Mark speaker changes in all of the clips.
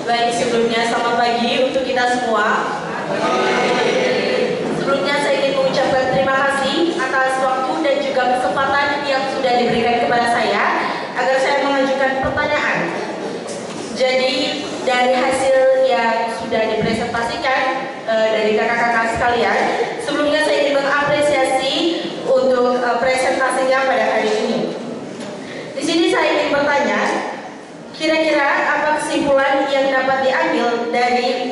Speaker 1: Baik, sebelumnya selamat pagi untuk kita semua. Sebelumnya saya ingin mengucapkan terima kasih atas waktu dan juga kesempatan yang sudah diberikan kepada saya agar saya mengajukan pertanyaan. Jadi dari hasil yang sudah dipresentasikan dari kakak-kakak sekalian, sebelumnya saya ingin mengapresiasi untuk presentasinya pada hari ini. Di sini saya ingin bertanya, kira-kira apa kesimpulan yang dapat diambil dari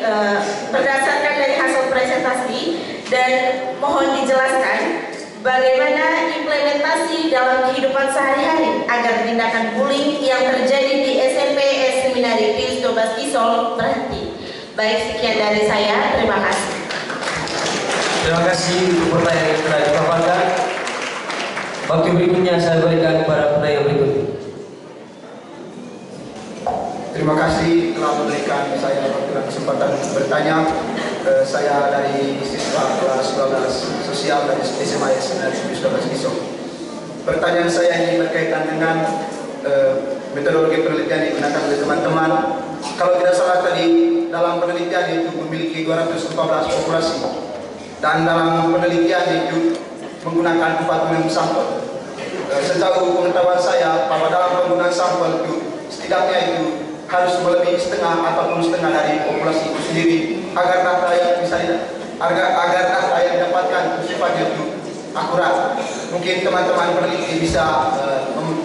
Speaker 1: berdasarkan dari hasil presentasi, dan mohon dijelaskan bagaimana implementasi dalam kehidupan sehari-hari agar tindakan bullying yang terjadi di SMP Seminari Pius XII Kisol berhenti. Baik, sekian dari saya. Terima kasih.
Speaker 2: Terima kasih untuk pertanyaan yang telah dipaparkan. Waktu berikutnya saya berikan kepada penanya berikutnya.
Speaker 3: Terima kasih telah memberikan saya waktu dan kesempatan untuk bertanya. Saya dari siswa kelas 12 sosial dari SMA Seminari Pius XII Kisol. Pertanyaan saya ini berkaitan dengan metodologi penelitian yang digunakan oleh teman-teman. Kalau tidak salah tadi dalam penelitian itu memiliki 214 populasi, dan dalam penelitian itu menggunakan 46 sampel. Setahu pengetahuan saya bahwa dalam penggunaan sampel itu setidaknya itu harus melebihi setengah ataupun setengah dari populasi itu sendiri agar data yang bisa agar data yang didapatkan sifatnya itu akurat. Mungkin teman-teman peneliti bisa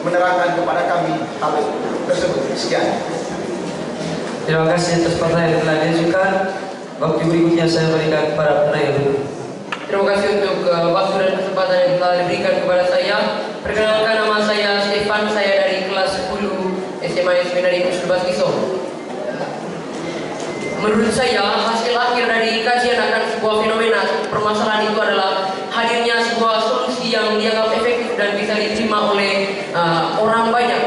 Speaker 3: menerangkan kepada kami hal tersebut. Sekian.
Speaker 2: Terima kasih atas pertanyaan yang telah diajukan. Waktu berikutnya saya berikan kepada penanya berikutnya.
Speaker 4: Terima kasih untuk waktu dan kesempatan yang telah diberikan kepada saya. Perkenalkan, nama saya Stefan, saya dari kelas 10 SMA Seminari Pius XII Kisol. Menurut saya, hasil akhir dari kajian akan sebuah fenomena permasalahan itu adalah hadirnya sebuah solusi yang dianggap efektif dan bisa diterima oleh orang banyak.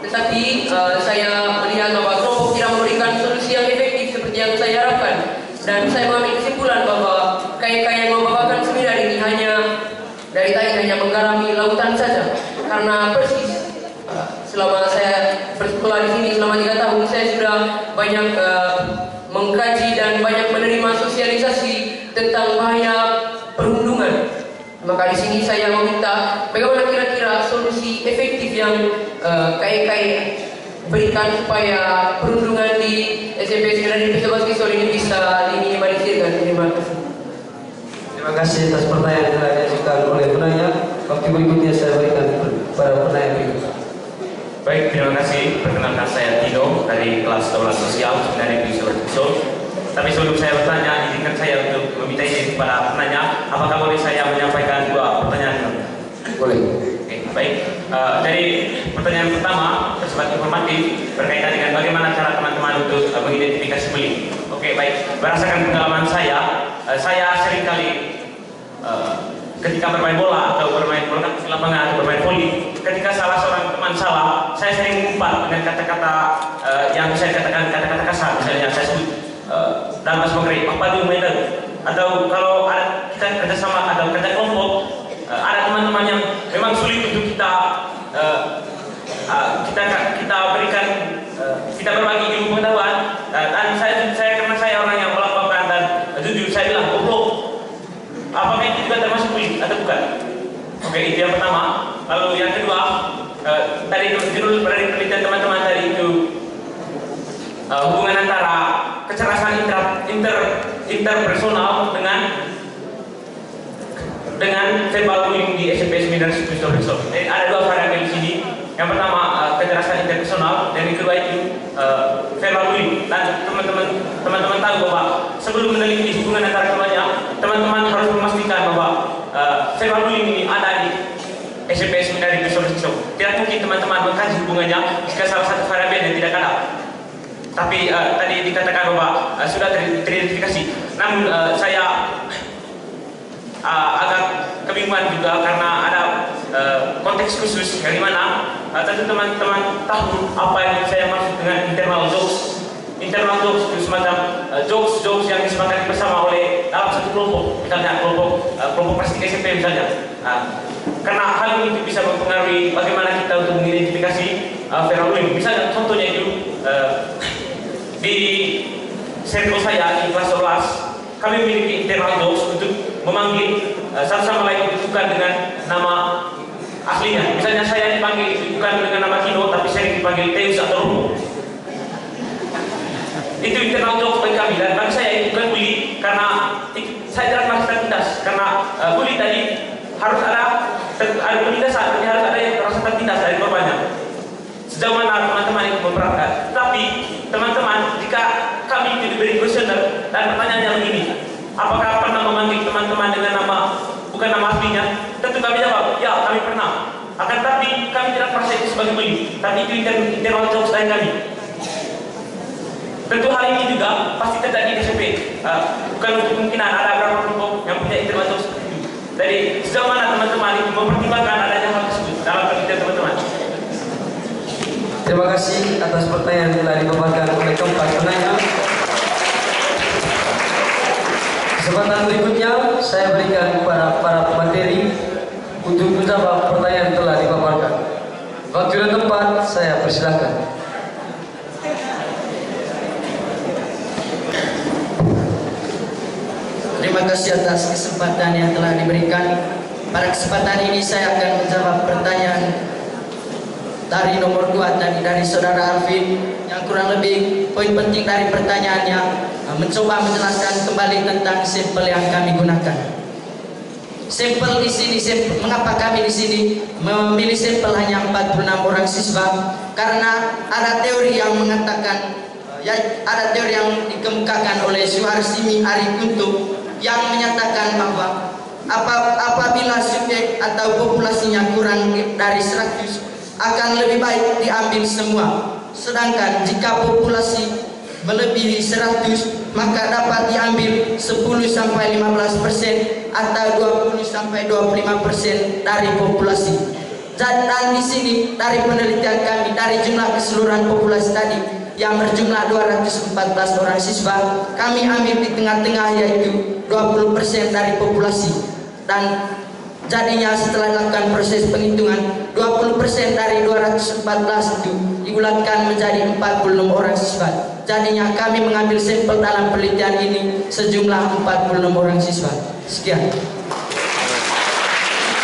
Speaker 4: Tetapi saya melihat bahwa kelompok tidak memberikan solusi yang efektif seperti yang saya harapkan. Dan saya mengambil kesimpulan bahwa kaya-kaya yang membawakan seminar ini hanya dari tadi hanya menggarami lautan saja. Karena persis selama saya bersekolah di sini selama 3 tahun, saya sudah banyak mengkaji dan banyak menerima sosialisasi tentang bahaya perundungan. Maka di sini saya meminta bagaimana kira-kira solusi efektif yang KIK berikan supaya perundungan di SMP Seminari Pius XII Kisol ini bisa diminimalisirkan. Terima kasih.
Speaker 2: Terima kasih atas pertanyaan yang telah diajukan oleh penanya. Waktu berikutnya saya berikan kepada penanya berikutnya.
Speaker 5: Baik, terima kasih. Perkenalkan saya Tino dari kelas 12 sosial Seminari Pius XII Kisol. Tapi sebelum saya bertanya, izinkan saya untuk meminta izin kepada penanya, apakah boleh saya menyampaikan 2 pertanyaan?
Speaker 2: Boleh.
Speaker 5: Oke, baik. Dari pertanyaan pertama bersifat informatif berkaitan dengan bagaimana cara teman-teman untuk mengidentifikasi bullying. Oke, baik. Berdasarkan pengalaman saya seringkali ketika bermain bola atau bermain bola di lapangan atau bermain voli, ketika salah seorang teman salah, saya sering mengumpat dengan kata-kata yang saya katakan kata-kata kasar. Misalnya saya sebut dalam bahasa Inggris apa itu medal, atau kalau ada kita kerjasama atau kerja kelompok, ada teman-teman yang memang sulit untuk kita berikan kita berbagi ilmu pengetahuan, dan saya karena saya orang yang melakukan dan jujur saya bilang goblok. Apakah itu juga termasuk bullying atau bukan? Oke, itu yang pertama. Lalu yang kedua, tadi judul dari penelitian teman-teman tadi itu hubungan antara kecerasan interpersonal dengan verbal bullying di SMP Seminari Pius XII Kisol. Ada 2 variabel di sini. Yang pertama kekerasan interpersonal, dan yang kedua itu verbal bullying. Dan teman-teman tahu bahwa sebelum meneliti hubungan antara keduanya, teman-teman harus memastikan bahwa verbal bullying ini ada di SMP Seminari Pius XII Kisol. Tidak mungkin teman-teman mengkaji hubungannya jika salah satu variabel yang tidak ada. Tapi tadi dikatakan bahwa sudah teridentifikasi. Namun saya agak kebingungan juga karena ada konteks khusus yang dimana tentu teman-teman tahu apa yang saya maksud dengan internal jokes. Internal jokes itu semacam jokes yang disepakati bersama oleh dalam satu kelompok, misalnya kelompok plastik SMP misalnya. Karena hal ini bisa mempengaruhi bagaimana kita untuk mengidentifikasi verbal bullying. Misalnya contohnya itu di circle saya di kelas 11 kami memiliki internal jokes untuk memanggil satu sama lain itu bukan dengan nama aslinya. Misalnya saya dipanggil itu bukan dengan nama Kino, tapi saya dipanggil Teus atau Rumo. Itu internal jokes bagi kami, dan bagi saya itu bukan bully karena saya tidak merasa tertindas. Karena bully tadi harus ada penindasan, tapi harus ada yang merasa tertindas dari korbannya. Sejauh mana teman-teman itu memperhatikan. Tapi teman-teman, jika kami itu diberi kuesioner dan pertanyaannya begini, apakah pernah memanggil teman-teman dengan nama bukan nama aslinya? Tentu kami jawab, ya kami pernah. Akan tapi kami tidak merasa itu sebagai bully, tapi itu internal jokes dari kami. Tentu hal ini juga pasti terjadi di SMP. Bukan untuk kemungkinan ada beberapa kelompok yang punya internal jokes seperti itu. Jadi sejauh mana teman-teman itu mempertimbangkan adanya hal tersebut dalam penelitian teman-teman?
Speaker 2: Terima kasih atas pertanyaan yang telah dipaparkan oleh keempat penanya. Kesempatan berikutnya saya berikan kepada para pemateri untuk menjawab pertanyaan yang telah dipaparkan. Waktu dan tempat saya persilakan.
Speaker 6: Terima kasih atas kesempatan yang telah diberikan. Pada kesempatan ini saya akan menjawab pertanyaan dari nomor 2 tadi dari saudara Alvin, yang kurang lebih poin penting dari pertanyaannya mencoba menjelaskan kembali tentang sampel yang kami gunakan. Sampel di sini, mengapa kami di sini memilih sampel hanya 46 orang siswa? Karena ada teori yang mengatakan, ada teori yang dikemukakan oleh Suharsimi Arikunto yang menyatakan bahwa apabila subjek atau populasinya kurang dari 100 akan lebih baik diambil semua. Sedangkan jika populasi melebihi 100 maka dapat diambil 10-15% atau 20-25% dari populasi. Dan di sini dari penelitian kami, dari jumlah keseluruhan populasi tadi yang berjumlah 214 orang siswa, kami ambil di tengah-tengah yaitu 20% dari populasi. Dan jadinya setelah dilakukan proses penghitungan, 20% dari 214 itu digunakan menjadi 46 orang siswa. Jadinya kami mengambil sampel dalam penelitian ini sejumlah 46 orang siswa. Sekian.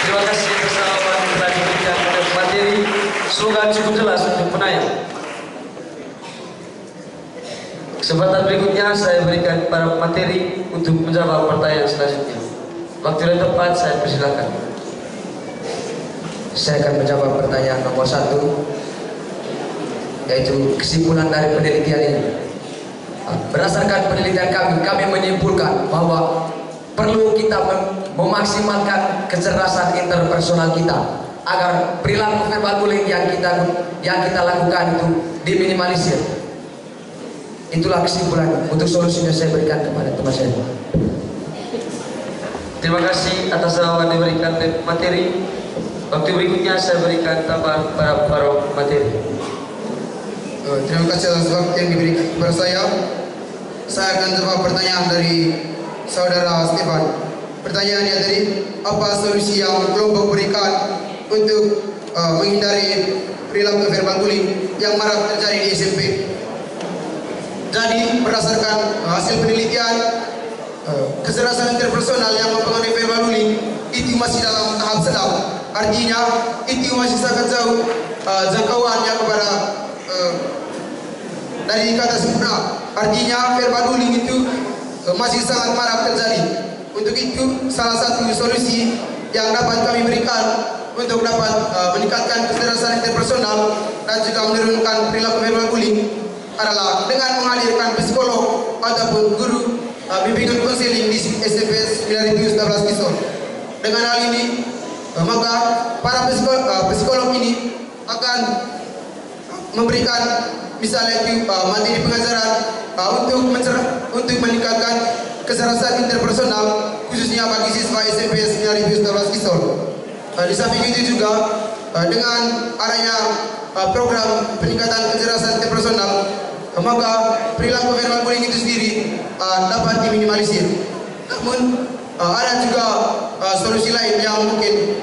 Speaker 2: Terima kasih atas jawaban yang telah diberikan pada materi. Semoga cukup jelas untuk penanya. Kesempatan berikutnya saya berikan kepada materi untuk menjawab pertanyaan selanjutnya. Waktu dan tempat saya persilakan.
Speaker 7: Saya akan menjawab pertanyaan nomor 1, yaitu kesimpulan dari penelitian ini. Berdasarkan penelitian kami menyimpulkan bahwa perlu kita memaksimalkan kecerdasan interpersonal kita agar perilaku verbal bullying yang kita lakukan itu diminimalisir. Itulah kesimpulan. Untuk solusinya saya berikan kepada teman saya.
Speaker 2: Terima kasih atas jawaban yang diberikan materi. Waktu berikutnya saya berikan tambahan para materi.
Speaker 3: Terima kasih atas waktu yang diberikan kepada saya. Saya akan jawab pertanyaan dari saudara Stefan. Pertanyaannya tadi, apa solusi yang kelompok berikan untuk menghindari perilaku verbal bullying yang marak terjadi di SMP? Jadi berdasarkan hasil penelitian, kecerdasan interpersonal yang mempengaruhi verbal bullying itu masih dalam tahap sedang. Artinya itu masih sangat jauh jangkauannya kepada dari kata sempurna. Artinya verbal bullying itu masih sangat marak terjadi. Untuk itu salah satu solusi yang dapat kami berikan untuk dapat meningkatkan kecerdasan interpersonal dan juga menurunkan perilaku verbal bullying adalah dengan menghadirkan psikolog ataupun guru bimbingan konseling di SMP 9011 Kisor. Dengan hal ini maka para psikolog ini akan memberikan misalnya materi pengajaran untuk meningkatkan kecerdasan interpersonal khususnya bagi siswa SMP 9011 Kisor. Di samping itu juga dengan adanya program peningkatan kecerdasan interpersonal, maka perilaku verbal bullying itu sendiri dapat diminimalisir. Namun ada juga solusi lain yang mungkin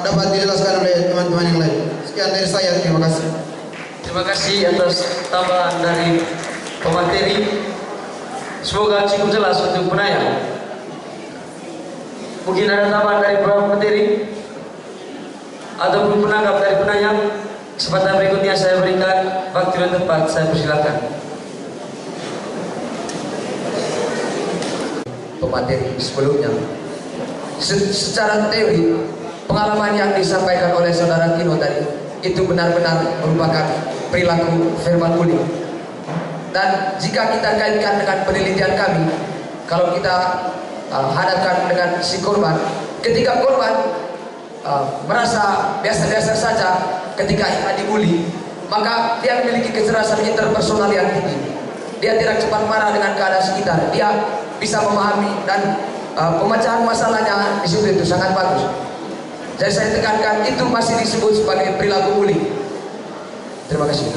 Speaker 3: dapat dijelaskan oleh teman-teman yang lain. Sekian dari saya, terima kasih.
Speaker 2: Terima kasih atas tambahan dari pemateri. Semoga cukup jelas untuk penanya. Mungkin ada tambahan dari pemateri ataupun penanggap dari penanya. Kesempatan berikutnya saya berikan waktu dan tempat, saya persilakan.
Speaker 7: Pemateri sebelumnya, secara teori pengalaman yang disampaikan oleh saudara Kino tadi itu benar-benar merupakan perilaku verbal bullying. Dan jika kita kaitkan dengan penelitian kami, kalau kita hadapkan dengan si korban, ketika korban merasa biasa-biasa saja ketika ia dibully, maka dia memiliki kecerdasan interpersonal yang tinggi. Dia tidak cepat marah dengan keadaan sekitar. Dia bisa memahami dan pemecahan masalahnya di situ itu sangat bagus. Jadi saya tekankan itu masih disebut sebagai perilaku bullying. Terima kasih.